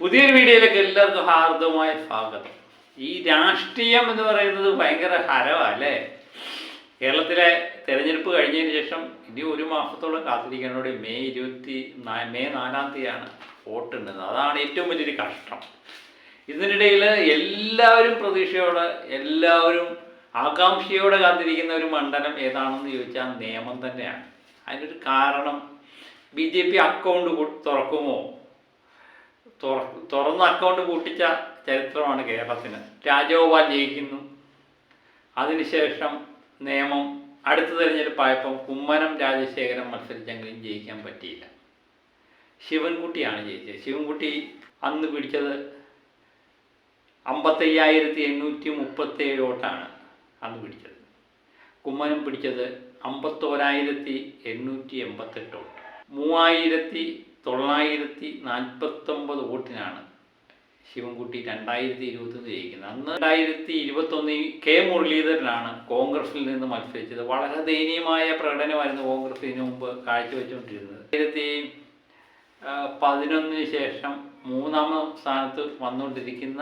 പുതിയൊരു വീഡിയോയിലേക്ക് എല്ലാവർക്കും ഹാർദവമായ സ്വാഗതം. ഈ രാഷ്ട്രീയം എന്ന് പറയുന്നത് ഭയങ്കര ഹരമല്ലേ? കേരളത്തിലെ തെരഞ്ഞെടുപ്പ് കഴിഞ്ഞതിന് ശേഷം ഇനി ഒരു മാസത്തോളം കാത്തിരിക്കാനോട് മെയ് 4-ാം തീയതിയാണ് വോട്ടുണ്ടെന്നത്. അതാണ് ഏറ്റവും വലിയൊരു കഷ്ടം. ഇതിനിടയിൽ എല്ലാവരും പ്രതീക്ഷയോടെ, എല്ലാവരും ആകാംക്ഷയോടെ കാത്തിരിക്കുന്ന ഒരു മണ്ഡലം ഏതാണെന്ന് ചോദിച്ചാൽ നിയമം തന്നെയാണ്. അതിനൊരു കാരണം BJP അക്കൗണ്ട് തുറക്കുമോ? തുറന്ന് അക്കൗണ്ട് പൂട്ടിച്ച ചരിത്രമാണ് കേരളത്തിന്. രാജഗോപാൽ ജയിക്കുന്നു. അതിനുശേഷം നിയമം അടുത്ത തെരഞ്ഞെടുപ്പായപ്പം കുമ്മനം രാജശേഖരൻ മത്സരിച്ചെങ്കിലും ജയിക്കാൻ പറ്റിയില്ല. ശിവൻകുട്ടിയാണ് ജയിച്ചത്. ശിവൻകുട്ടി അന്ന് പിടിച്ചത് 55,837 വോട്ടാണ് അന്ന് പിടിച്ചത്. കുമ്മനം പിടിച്ചത് 51,888 വോട്ട്. 3,949 വോട്ടിനാണ് ശിവൻകുട്ടി 2021 ജയിക്കുന്നത്. അന്ന് 2021 K മുരളീധരനാണ് കോൺഗ്രസിൽ നിന്ന് മത്സരിച്ചത്. വളരെ ദയനീയമായ പ്രകടനമായിരുന്നു കോൺഗ്രസ് ഇതിനു മുമ്പ് കാഴ്ചവെച്ചുകൊണ്ടിരുന്നത്. 2011 ശേഷം 3-ാം സ്ഥാനത്ത് വന്നുകൊണ്ടിരിക്കുന്ന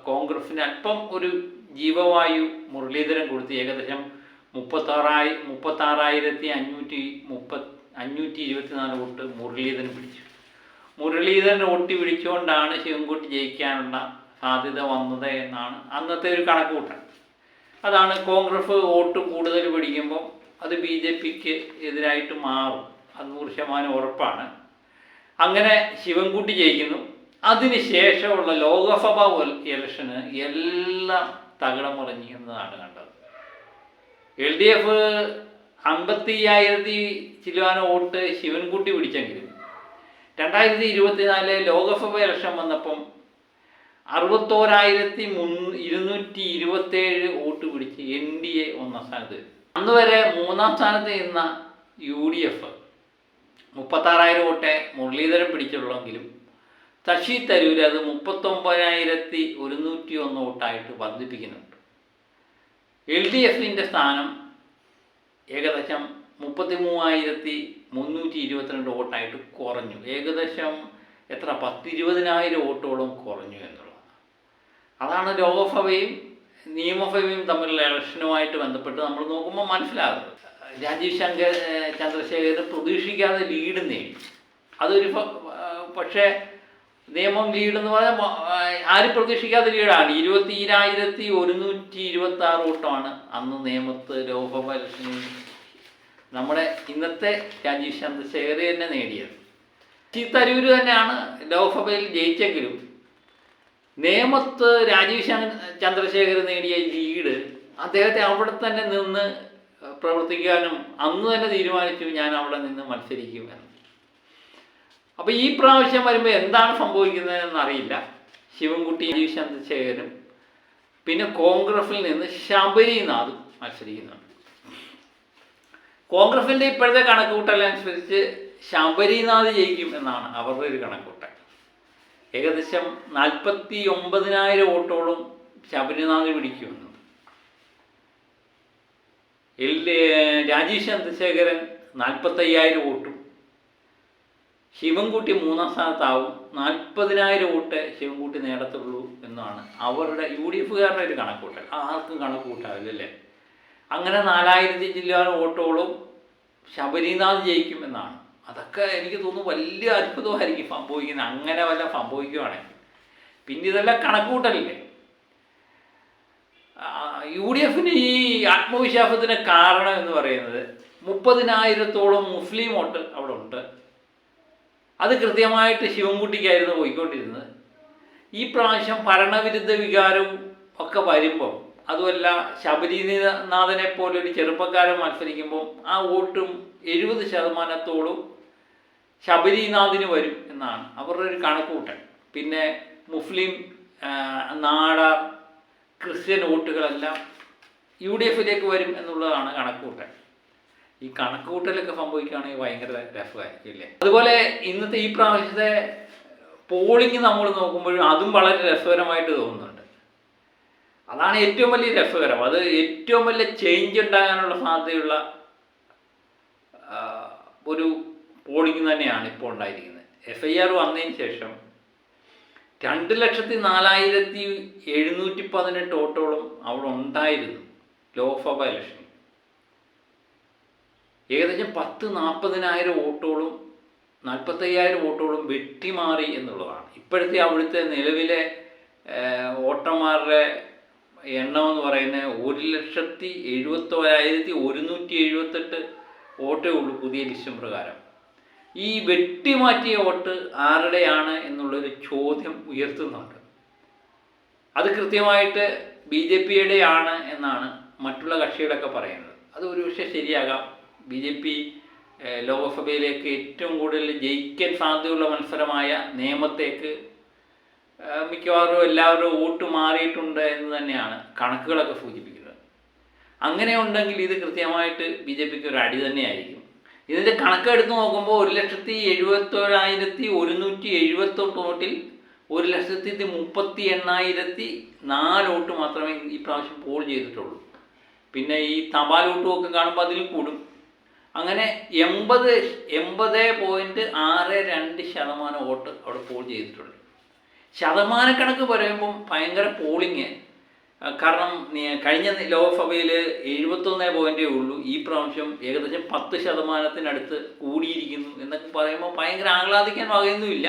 കോൺഗ്രസിന് അല്പം ഒരു ജീവവായു മുരളീധരൻ കൊടുത്ത് ഏകദേശം 36,524 വോട്ട് മുരളീധരൻ പിടിച്ചു. മുരളീധരൻ വോട്ട് പിടിച്ചുകൊണ്ടാണ് ശിവൻകുട്ടി ജയിക്കാനുള്ള സാധ്യത വന്നത് എന്നാണ് അന്നത്തെ ഒരു കണക്കുകൂട്ടൽ. അതാണ് കോൺഗ്രസ് വോട്ട് കൂടുതൽ പിടിക്കുമ്പോൾ അത് BJPക്ക് എതിരായിട്ട് മാറും. അത് 100% ഉറപ്പാണ്. അങ്ങനെ ശിവൻകുട്ടി ജയിക്കുന്നു. അതിന് ശേഷമുള്ള ലോകസഭാ ഇലക്ഷന് എല്ലാം തകിടം മറിഞ്ഞതാണ് കണ്ടത്. LDF 55,000 ചില്ലുവാന വോട്ട് ശിവൻകുട്ടി പിടിച്ചെങ്കിലും 2024 ലോകസഭ ഇലക്ഷൻ വന്നപ്പം 61,227 വോട്ട് പിടിച്ച് NDA 1-ാം സ്ഥാനത്ത്. അന്ന് വരെ 3-ാം സ്ഥാനത്ത് നിന്ന UDF 36,000 വോട്ടെ മുരളീധരൻ പിടിച്ചുള്ളെങ്കിലും ശശി തരൂർ അത് 39,101 വോട്ടായിട്ട് വർദ്ധിപ്പിക്കുന്നുണ്ട്. LDFിൻ്റെ സ്ഥാനം ഏകദേശം 33,322 വോട്ടായിട്ട് കുറഞ്ഞു. ഏകദേശം 10,20,000 വോട്ടോളം കുറഞ്ഞു എന്നുള്ളതാണ്. അതാണ് ലോകസഭയും നിയമസഭയും തമ്മിലുള്ള ഇലക്ഷനുമായിട്ട് ബന്ധപ്പെട്ട് നമ്മൾ നോക്കുമ്പോൾ മനസ്സിലാകുന്നത്. രാജീവ് ചന്ദ്രശേഖരൻ പ്രതീക്ഷിക്കാതെ ലീഡ് നേടി. അതൊരു പക്ഷേ നിയമം ലീഡ് എന്ന് പറഞ്ഞാൽ ആരും പ്രതീക്ഷിക്കാത്ത ലീഡാണ്. 20,126 വോട്ടാണ് അന്ന് നിയമത്ത് ലോകസഭ ഇലക്ഷനിൽ നമ്മുടെ ഇന്നത്തെ രാജീവ് ചന്ദ്രശേഖർ തന്നെ നേടിയത്. ശശി തരൂർ തന്നെയാണ് ലോകസഭയിൽ ജയിച്ചെങ്കിലും നിയമത്ത് രാജീവ് ചന്ദ്രശേഖർ നേടിയ ലീഡ് അദ്ദേഹത്തെ അവിടെ തന്നെ നിന്ന് പ്രവർത്തിക്കാനും അന്ന് തന്നെ തീരുമാനിച്ചു ഞാൻ അവിടെ നിന്ന് മത്സരിക്കുമെന്ന്. അപ്പോൾ ഈ പ്രാവശ്യം വരുമ്പോൾ എന്താണ് സംഭവിക്കുന്നതെന്ന് അറിയില്ല. ശിവൻകുട്ടി, രാജീവ് ചന്ദ്രശേഖരനും പിന്നെ കോൺഗ്രസിൽ നിന്ന് ശബരിനാഥും മത്സരിക്കുന്നുണ്ട്. കോൺഗ്രസിൻ്റെ ഇപ്പോഴത്തെ കണക്കുകൂട്ടലനുസരിച്ച് ശബരിനാഥ് ജയിക്കും എന്നാണ് അവരുടെ ഒരു കണക്കുകൂട്ടൽ. ഏകദേശം 49,000 വോട്ടോളം ശബരിനാഥ് പിടിക്കുമെന്ന്. രാജീവ് ചന്ദ്രശേഖരൻ 45,000 വോട്ടും ശിവൻകുട്ടി 3-ാം സ്ഥാനത്താവും. 40,000 വോട്ട് ശിവൻകുട്ടി നേടത്തുള്ളൂ എന്നാണ് അവരുടെ UDFകാരുടെ ഒരു കണക്കൂട്ടൽ. ആർക്കും കണക്കൂട്ടാവില്ലല്ലേ? അങ്ങനെ 4,000 ചില്ലാന വോട്ടോളം ശബരിനാഥ് ജയിക്കും എന്നാണ്. അതൊക്കെ എനിക്ക് തോന്നുന്നു വലിയ അത്ഭുതമായിരിക്കും സംഭവിക്കുന്നത്. അങ്ങനെ വല്ല സംഭവിക്കുകയാണെങ്കിൽ പിന്നെ ഇതെല്ലാം കണക്കൂട്ടലില്ലേ? UDFന് ഈ ആത്മവിശ്വാസത്തിന് കാരണം എന്ന് പറയുന്നത് 30,000-ഓളം മുസ്ലിം വോട്ട് അവിടെ ഉണ്ട്. അത് കൃത്യമായിട്ട് ശിവൻകുട്ടിക്കായിരുന്നു പോയിക്കൊണ്ടിരുന്നത്. ഈ പ്രാവശ്യം ഭരണവിരുദ്ധ വികാരവും ഒക്കെ വരുമ്പം, അതുമല്ല ശബരിനാഥനെ പോലൊരു ചെറുപ്പക്കാരൻ മത്സരിക്കുമ്പോൾ ആ വോട്ടും 70%-ഓളം ശബരിനാഥിന് വരും എന്നാണ് അവരുടെ ഒരു കണക്കുകൂട്ടൽ. പിന്നെ മുസ്ലിം, നാടാർ, ക്രിസ്ത്യൻ വോട്ടുകളെല്ലാം UDFിലേക്ക് വരും എന്നുള്ളതാണ് കണക്കുകൂട്ടൽ. ഈ കണക്കുകൂട്ടലൊക്കെ സംഭവിക്കുകയാണെങ്കിൽ ഭയങ്കര രസമായിരിക്കും അല്ലേ? അതുപോലെ ഇന്നത്തെ ഈ പ്രാവശ്യത്തെ പോളിംഗ് നമ്മൾ നോക്കുമ്പോഴും അതും വളരെ രസകരമായിട്ട് തോന്നുന്നുണ്ട്. അതാണ് ഏറ്റവും വലിയ രസകരം. അത് ഏറ്റവും വലിയ ചേഞ്ച് ഉണ്ടാകാനുള്ള സാധ്യതയുള്ള ഒരു പോളിംഗ് തന്നെയാണ് ഇപ്പോൾ ഉണ്ടായിരിക്കുന്നത്. FIR വന്നതിന് ശേഷം 2,04,718 വോട്ടോളം അവിടെ ഉണ്ടായിരുന്നു ലോക്സഭ ഇലക്ഷൻ. ഏകദേശം 40,000-40,000 വോട്ടോളം 45,000 വോട്ടോളം വെട്ടിമാറി എന്നുള്ളതാണ്. ഇപ്പോഴത്തെ അവിടുത്തെ നിലവിലെ വോട്ടർമാരുടെ എണ്ണം എന്ന് പറയുന്നത് 1,71,178 വോട്ടേ ഉള്ളൂ പുതിയ ലിസ്റ്റ് പ്രകാരം. ഈ വെട്ടിമാറ്റിയ വോട്ട് ആരുടെയാണ് എന്നുള്ളൊരു ചോദ്യം ഉയർത്തുന്നുണ്ട്. അത് കൃത്യമായിട്ട് BJPയുടെ ആണ് എന്നാണ് മറ്റുള്ള കക്ഷികളൊക്കെ പറയുന്നത്. അത് ഒരുപക്ഷെ ശരിയാകാം. BJP ലോക്സഭയിലേക്ക് ഏറ്റവും കൂടുതൽ ജയിക്കാൻ സാധ്യതയുള്ള മത്സരമായ നേമത്തേക്ക് മിക്കവാറും എല്ലാവരും വോട്ട് മാറിയിട്ടുണ്ട് എന്ന് തന്നെയാണ് കണക്കുകളൊക്കെ സൂചിപ്പിക്കുന്നത്. അങ്ങനെ ഉണ്ടെങ്കിൽ ഇത് കൃത്യമായിട്ട് BJPക്ക് ഒരു അടി തന്നെയായിരിക്കും. ഇതിൻ്റെ കണക്കെടുത്ത് നോക്കുമ്പോൾ 1,71,178 വോട്ടിൽ 1,38,004 വോട്ട് മാത്രമേ ഈ പ്രാവശ്യം പോൾ ചെയ്തിട്ടുള്ളൂ. പിന്നെ ഈ തപാൽ വോട്ടുമൊക്കെ കാണുമ്പോൾ അതിൽ കൂടും. അങ്ങനെ 80.62% വോട്ട് അവിടെ പോൾ ചെയ്തിട്ടുണ്ട്. ശതമാനക്കണക്ക് പറയുമ്പം ഭയങ്കര പോളിങ്. കാരണം കഴിഞ്ഞ ലോക്സഭയിൽ 71 ഉള്ളൂ. ഈ പ്രാവശ്യം ഏകദേശം 10% കൂടിയിരിക്കുന്നു എന്നൊക്കെ പറയുമ്പോൾ ഭയങ്കര ആഹ്ലാദിക്കാൻ വകയൊന്നുമില്ല.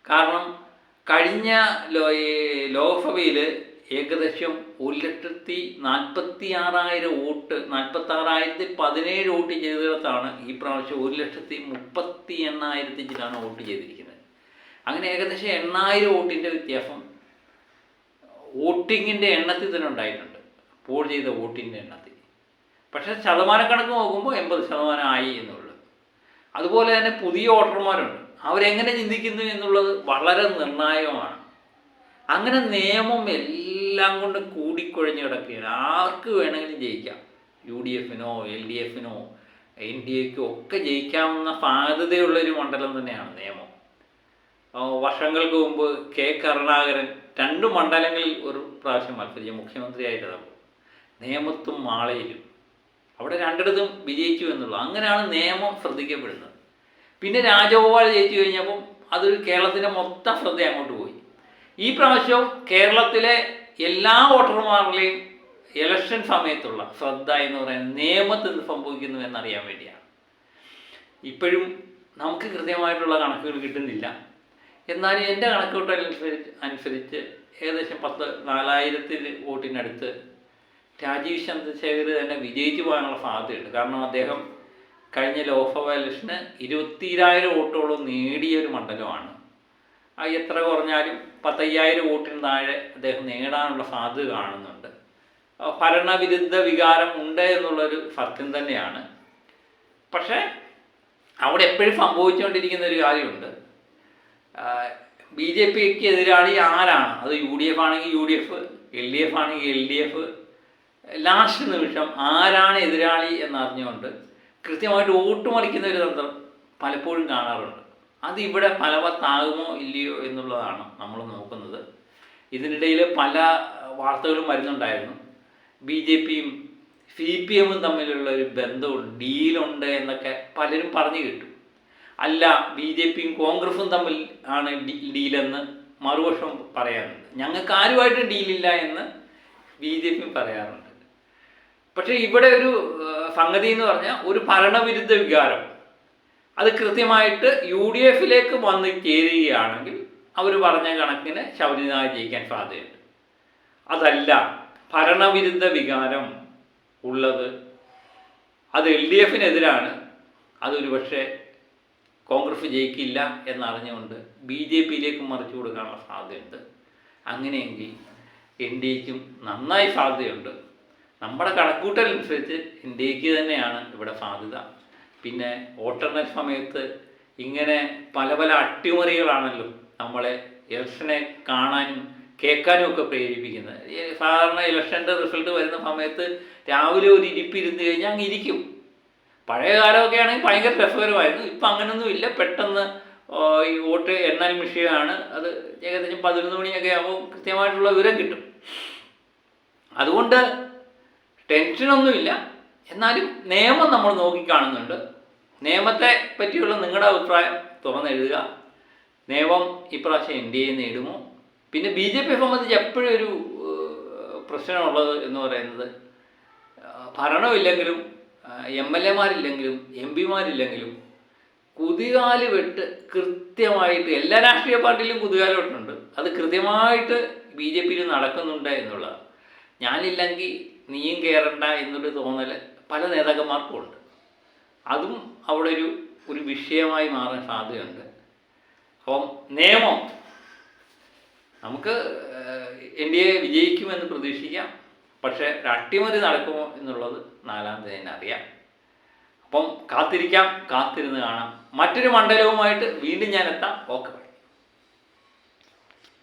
കാരണം കഴിഞ്ഞ ലോക്സഭയിൽ ഏകദേശം 1,46,000 വോട്ട് 46,017 വോട്ട് ചെയ്തിടത്താണ് ഈ പ്രാവശ്യം 1,38,000 വോട്ട് ചെയ്തിരിക്കുന്നത്. അങ്ങനെ ഏകദേശം 8,000 വോട്ടിൻ്റെ വ്യത്യാസം വോട്ടിങ്ങിൻ്റെ എണ്ണത്തിൽ തന്നെ ഉണ്ടായിട്ടുണ്ട്, പോൾ ചെയ്ത വോട്ടിൻ്റെ എണ്ണത്തിൽ. പക്ഷേ ശതമാനക്കണക്ക് നോക്കുമ്പോൾ 80% ആയി എന്നുള്ളത്. അതുപോലെ തന്നെ പുതിയ വോട്ടർമാരുണ്ട്. അവരെങ്ങനെ ചിന്തിക്കുന്നു എന്നുള്ളത് വളരെ നിർണായകമാണ്. അങ്ങനെ നിയമം എല്ലാം കൊണ്ട് കൂടിക്കുഴഞ്ഞ് കിടക്കുകയാണ്. ആർക്ക് വേണമെങ്കിലും ജയിക്കാം. UDFനോ LDFനോ NDAക്കോ ഒക്കെ ജയിക്കാവുന്ന സാധ്യതയുള്ളൊരു മണ്ഡലം തന്നെയാണ് നിയമം. വർഷങ്ങൾക്ക് മുമ്പ് കരുണാകരൻ 2 മണ്ഡലങ്ങളിൽ ഒരു പ്രാവശ്യം മത്സരിച്ച മുഖ്യമന്ത്രിയായിട്ടതാണ്. നേമത്തും മാളയിലും അവിടെ 2ഇടത്തും വിജയിച്ചു എന്നുള്ളത്. അങ്ങനെയാണ് നിയമം ശ്രദ്ധിക്കപ്പെടുന്നത്. പിന്നെ രാജഗോപാൽ ജയിച്ചു കഴിഞ്ഞപ്പം അതൊരു കേരളത്തിൻ്റെ മൊത്തം ശ്രദ്ധ അങ്ങോട്ട് പോയി. ഈ പ്രാവശ്യവും കേരളത്തിലെ എല്ലാ വോട്ടർമാരുടെയും ഇലക്ഷൻ സമയത്തുള്ള ശ്രദ്ധ എന്ന് പറയുന്നത് നിയമത്തിൽ എന്ത് സംഭവിക്കുന്നു എന്നറിയാൻ വേണ്ടിയാണ്. ഇപ്പോഴും നമുക്ക് കൃത്യമായിട്ടുള്ള കണക്കുകൾ കിട്ടുന്നില്ല. എന്നാലും എൻ്റെ കണക്കുകൂട്ടലനുസരിച്ച് ഏകദേശം 4,000 വോട്ടിനടുത്ത് രാജീവ് ചന്ദ്രശേഖർ തന്നെ വിജയിച്ചു പോകാനുള്ള സാധ്യതയുണ്ട്. കാരണം അദ്ദേഹം കഴിഞ്ഞ ലോക്സഭ ഇലക്ഷന് 20,000 വോട്ടോളം നേടിയ ഒരു മണ്ഡലമാണ്. എത്ര കുറഞ്ഞാലും 15,000 വോട്ടിന് താഴെ അദ്ദേഹം നേടാനുള്ള സാധ്യത കാണുന്നുണ്ട്. ഭരണവിരുദ്ധ വികാരം ഉണ്ട് എന്നുള്ളൊരു സത്യം തന്നെയാണ്. പക്ഷേ അവിടെ എപ്പോഴും സംഭവിച്ചുകൊണ്ടിരിക്കുന്ന ഒരു കാര്യമുണ്ട്. BJPക്ക് എതിരാളി ആരാണ്? അത് UDF ആണെങ്കിൽ UDF, LDF ആണെങ്കിൽ LDF. ലാസ്റ്റ് നിമിഷം ആരാണ് എതിരാളി എന്നറിഞ്ഞുകൊണ്ട് കൃത്യമായിട്ട് വോട്ട് മറിക്കുന്ന ഒരു തന്ത്രം പലപ്പോഴും കാണാറുണ്ട്. അതിവിടെ ഫലവത്താകുമോ ഇല്ലയോ എന്നുള്ളതാണ് നമ്മൾ നോക്കുന്നത്. ഇതിനിടയിൽ പല വാർത്തകളും വരുന്നുണ്ടായിരുന്നു. BJPയും CPMും തമ്മിലുള്ള ഒരു ബന്ധമുണ്ട്, ഡീലുണ്ട് എന്നൊക്കെ പലരും പറഞ്ഞു കേട്ടു. അല്ല, BJPയും കോൺഗ്രസും തമ്മിൽ ആണ് ഡീലെന്ന് മറുപക്ഷം പറയാറുണ്ട്. ഞങ്ങൾക്ക് ആരുമായിട്ട് ഡീലില്ല എന്ന് BJP പറയാറുണ്ട്. പക്ഷേ ഇവിടെ ഒരു സംഗതി എന്ന് പറഞ്ഞാൽ ഒരു ഭരണവിരുദ്ധ വികാരം അത് കൃത്യമായിട്ട് UDFിലേക്ക് വന്ന് ചേരുകയാണെങ്കിൽ അവർ പറഞ്ഞ കണക്കിന് ശബരിനാഥ് ജയിക്കാൻ സാധ്യതയുണ്ട്. അതല്ല, ഭരണവിരുദ്ധ വികാരം ഉള്ളത് അത് LDFനെതിരാണ്, അതൊരു പക്ഷേ കോൺഗ്രസ് ജയിക്കില്ല എന്നറിഞ്ഞുകൊണ്ട് BJPയിലേക്ക് മറിച്ചു കൊടുക്കാനുള്ള സാധ്യതയുണ്ട്. അങ്ങനെയെങ്കിൽ NDAക്കും നന്നായി സാധ്യതയുണ്ട്. നമ്മുടെ കണക്കൂട്ടലനുസരിച്ച് NDAക്ക് തന്നെയാണ് ഇവിടെ സാധ്യത. പിന്നെ വോട്ടെണ്ണൽ സമയത്ത് ഇങ്ങനെ പല പല അട്ടിമറികളാണല്ലോ നമ്മളെ ഇലക്ഷനെ കാണാനും കേൾക്കാനും ഒക്കെ പ്രേരിപ്പിക്കുന്നത്. സാധാരണ ഇലക്ഷൻ്റെ റിസൾട്ട് വരുന്ന സമയത്ത് രാവിലെ ഒരു ഇരിപ്പിരുന്ന് കഴിഞ്ഞാൽ അങ്ങ് ഇരിക്കും. പഴയ കാലമൊക്കെ ആണെങ്കിൽ ഭയങ്കര രസകരമായിരുന്നു. ഇപ്പം അങ്ങനെയൊന്നും ഇല്ല. പെട്ടെന്ന് ഈ വോട്ട് എണ്ണൽ വിഷയമാണ്. അത് ഏകദേശം 11 മണിയൊക്കെ ആകുമ്പോൾ കൃത്യമായിട്ടുള്ള വിവരം കിട്ടും. അതുകൊണ്ട് ടെൻഷനൊന്നുമില്ല. എന്നാലും നിയമം നമ്മൾ നോക്കിക്കാണുന്നുണ്ട്. നിയമത്തെ പറ്റിയുള്ള നിങ്ങളുടെ അഭിപ്രായം തുറന്നെഴുതുക. നിയമം ഇപ്രാവശ്യം എൻ ഡി എ നേടുമോ? പിന്നെ ബി ജെ പിയെ സംബന്ധിച്ച് എപ്പോഴും ഒരു പ്രശ്നമുള്ളത് എന്ന് പറയുന്നത് ഭരണമില്ലെങ്കിലും എം എൽ എമാരില്ലെങ്കിലും എം പിമാരില്ലെങ്കിലും കുതികാല് വെട്ട് കൃത്യമായിട്ട് എല്ലാ രാഷ്ട്രീയ പാർട്ടിയിലും കുതികാല് വെട്ടുണ്ട്. അത് കൃത്യമായിട്ട് ബി ജെ പിയിൽ നടക്കുന്നുണ്ട് എന്നുള്ളതാണ്. ഞാനില്ലെങ്കിൽ നീയും കയറണ്ട എന്നൊരു തോന്നൽ പല നേതാക്കന്മാർക്കും ഉണ്ട്. അതും അവിടെ ഒരു വിഷയമായി മാറാൻ സാധ്യതയുണ്ട്. അപ്പം നിയമം നമുക്ക് എൻ ഡി എ വിജയിക്കുമെന്ന് പ്രതീക്ഷിക്കാം. പക്ഷേ അട്ടിമറി നടക്കുമോ എന്നുള്ളത് 4-ാം തീയതി തന്നെ അറിയാം. അപ്പം കാത്തിരിക്കാം, കാത്തിരുന്ന് കാണാം. മറ്റൊരു മണ്ഡലവുമായിട്ട് വീണ്ടും ഞാൻ എത്താം. ഓക്കെ.